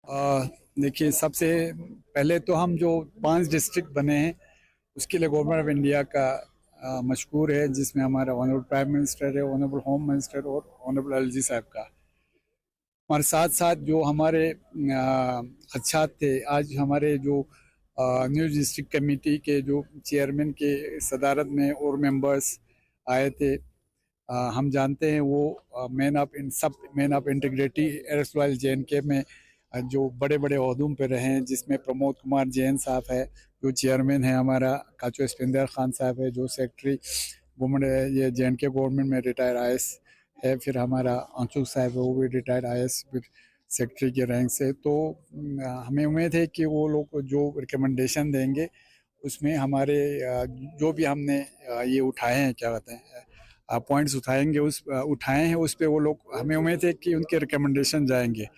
देखिए, सबसे पहले तो हम जो 5 डिस्ट्रिक्ट बने हैं उसके लिए गवर्नमेंट ऑफ इंडिया का मशकूर है, जिसमें हमारा ऑनरेबल प्राइम मिनिस्टर है, ऑनरेबल होम मिनिस्टर और ऑनरेबल एलजी साहब का। और साथ साथ जो हमारे खदशात थे, आज हमारे जो न्यूज़ डिस्ट्रिक्ट कमेटी के जो चेयरमैन के सदारत में और मेंबर्स आए थे। हम जानते हैं वो मैन ऑफ इंटीग्रिटी एरसवाइल जे.एन.के में जो बड़े बड़े ओहदों पे रहे हैं, जिसमें प्रमोद कुमार जैन साहब है जो चेयरमैन है, हमारा काचो इस्पिंदर खान साहब है जो सेक्रेटरी गवर्नमेंट ये जे.एन.के गवर्नमेंट में रिटायर आई है, फिर हमारा आंचू साहब है वो भी रिटायर्ड आई फिर सेक्रेटरी के रैंक से। तो हमें उम्मीद है कि वो लोग जो रिकमेंडेशन देंगे उसमें हमारे जो भी हमने ये उठाए हैं, क्या कहते हैं, पॉइंट्स उठाए हैं उस पर वो लोग, हमें उम्मीद है कि उनके रिकमेंडेशन जाएंगे।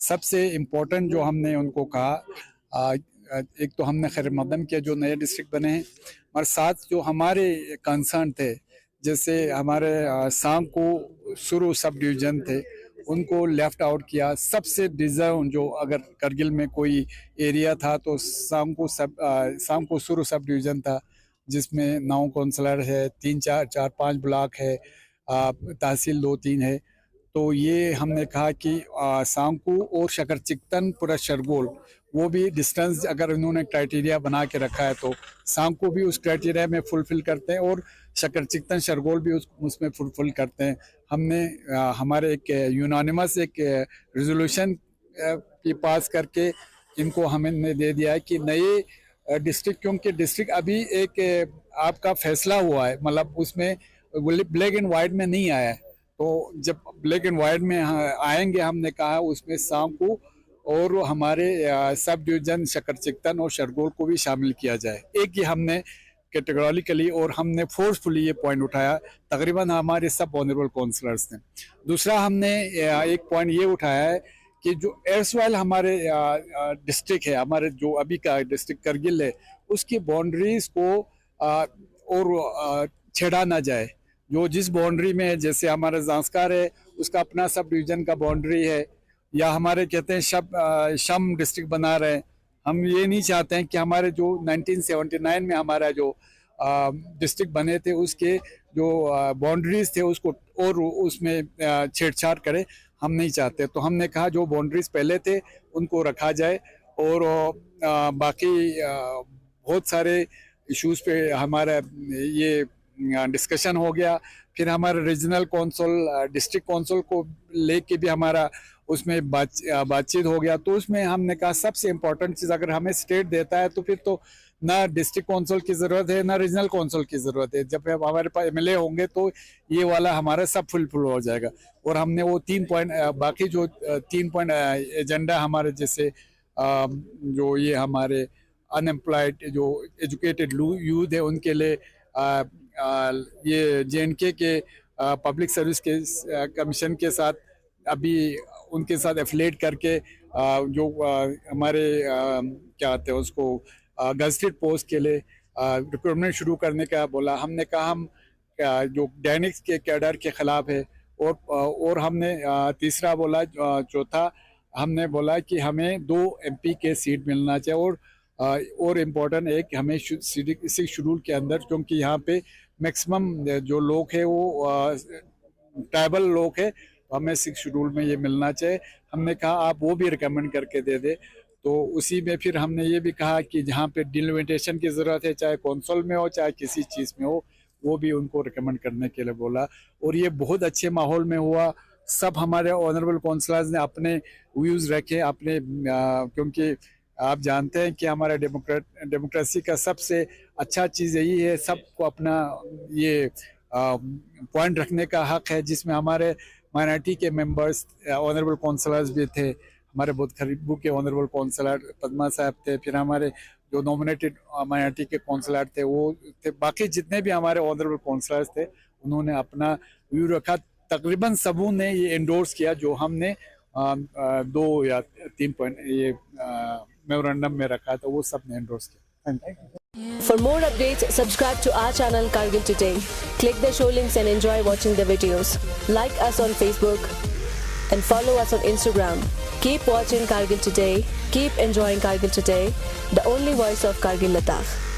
सबसे इम्पोर्टेंट जो हमने उनको कहा, एक तो हमने खैर मकदम किया जो नए डिस्ट्रिक्ट बने हैं, और साथ जो हमारे कंसर्न थे, जैसे हमारे सांको सुरु सब डिवीज़न थे उनको लेफ्ट आउट किया। सबसे डिजर्व जो अगर करगिल में कोई एरिया था तो सांको सुरु सब डिवीज़न था, जिसमें 9 काउंसलर है, 3-4-5 ब्लॉक है, तहसील 2-3 है। तो ये हमने कहा कि सांकू और शकरचिकतन पूरा शरगोल वो भी डिस्टेंस अगर इन्होंने क्राइटेरिया बना के रखा है तो सांकू भी उस क्राइटेरिया में फुलफिल करते हैं और शकरचिकतन शरगोल भी उसमें फुलफिल करते हैं। हमने हमारे एक यूनानिमस एक रेजोल्यूशन की पास करके इनको हमने दे दिया है कि नए डिस्ट्रिक्ट, क्योंकि डिस्ट्रिक्ट अभी एक आपका फैसला हुआ है, मतलब उसमें ब्लैक एंड वाइट में नहीं आया है। तो जब ब्लैक एंड वाइट में आएंगे, हमने कहा उसमें सांकू और हमारे सब डिवीजन शकरचिकतन और शरगोल को भी शामिल किया जाए। एक ये हमने कैटेगोरिकली और हमने फोर्सफुली ये पॉइंट उठाया, तकरीबन हमारे सब ऑनरेबल काउंसलर्स ने। दूसरा हमने एक पॉइंट ये उठाया है कि जो एयरसवाइल हमारे डिस्ट्रिक्ट है, हमारे जो अभी का डिस्ट्रिक्ट करगिल है, उसकी बाउंड्रीज को और छेड़ा ना जाए। जो जिस बाउंड्री में है, जैसे हमारा जांस्कार है उसका अपना सब डिवीजन का बाउंड्री है, या हमारे कहते हैं शम डिस्ट्रिक्ट बना रहे हैं। हम ये नहीं चाहते हैं कि हमारे जो 1979 में हमारा जो डिस्ट्रिक्ट बने थे उसके जो बाउंड्रीज थे उसको और उसमें छेड़छाड़ करे, हम नहीं चाहते। तो हमने कहा जो बाउंड्रीज पहले थे उनको रखा जाए, और बाकी बहुत सारे इश्यूज पे हमारा ये डिस्कशन हो गया। फिर हमारे रीजनल कौंसल डिस्ट्रिक्ट कौंसल को लेके भी हमारा उसमें बातचीत हो गया। तो उसमें हमने कहा सबसे इम्पोर्टेंट चीज़ अगर हमें स्टेट देता है तो फिर तो ना डिस्ट्रिक्ट कौंसल की ज़रूरत है ना रीजनल कौंसल की ज़रूरत है। जब हमारे पास एमएलए होंगे तो ये वाला हमारा सब फुलफिल हो जाएगा। और हमने वो 3 पॉइंट, बाकी जो 3 पॉइंट एजेंडा हमारे, जैसे जो ये हमारे अनएम्प्लॉयड जो एजुकेटेड यूथ है उनके लिए ये जे.एन.के के पब्लिक सर्विस के कमीशन के साथ अभी उनके साथ एफिलेट करके जो हमारे क्या कहते हैं उसको गजटेड पोस्ट के लिए रिक्रूटमेंट शुरू करने का बोला। हमने कहा हम जो डायनिक्स के कैडर के खिलाफ है, और हमने तीसरा बोला, चौथा हमने बोला कि हमें 2 MP के सीट मिलना चाहिए, और इम्पोर्टेंट एक हमें 6 शेड्यूल के अंदर, क्योंकि यहाँ पे मैक्सिमम जो लोग हैं वो ट्राइबल लोग हैं, तो हमें 6 शेड्यूल में ये मिलना चाहिए। हमने कहा आप वो भी रिकमेंड करके दे दे। तो उसी में फिर हमने ये भी कहा कि जहाँ पे डिलिमिटेशन की ज़रूरत है, चाहे कौंसल में हो चाहे किसी चीज़ में हो, वो भी उनको रिकमेंड करने के लिए बोला। और ये बहुत अच्छे माहौल में हुआ। सब हमारे ऑनरेबल काउंसलर्स ने अपने व्यूज़ रखे अपने, क्योंकि आप जानते हैं कि हमारा डेमोक्रेसी का सबसे अच्छा चीज़ यही है, सबको अपना ये पॉइंट रखने का हक है, जिसमें हमारे माइनॉरिटी के मेंबर्स ऑनरेबल काउंसलर्स भी थे। हमारे बहुत खरीबू के ऑनरेबल काउंसलर पद्मा साहब थे, फिर हमारे जो नॉमिनेटेड माइनॉरिटी के काउंसलर थे वो थे, बाकी जितने भी हमारे ऑनरेबल काउंसलर्स थे उन्होंने अपना व्यू रखा। तकरीबन सबों ने ये एंडोर्स किया जो हमने 2 या 3 पॉइंट ये मेमोरेंडम में रखा था, वो सब ने एंडोर्स किया। Thank you. For more updates, subscribe to our channel Kargil Today. Click the show links and enjoy watching the videos. Like us on Facebook. and follow us on Instagram. Keep watching Kargil Today. Keep enjoying Kargil Today, the only voice of Kargil Ladakh.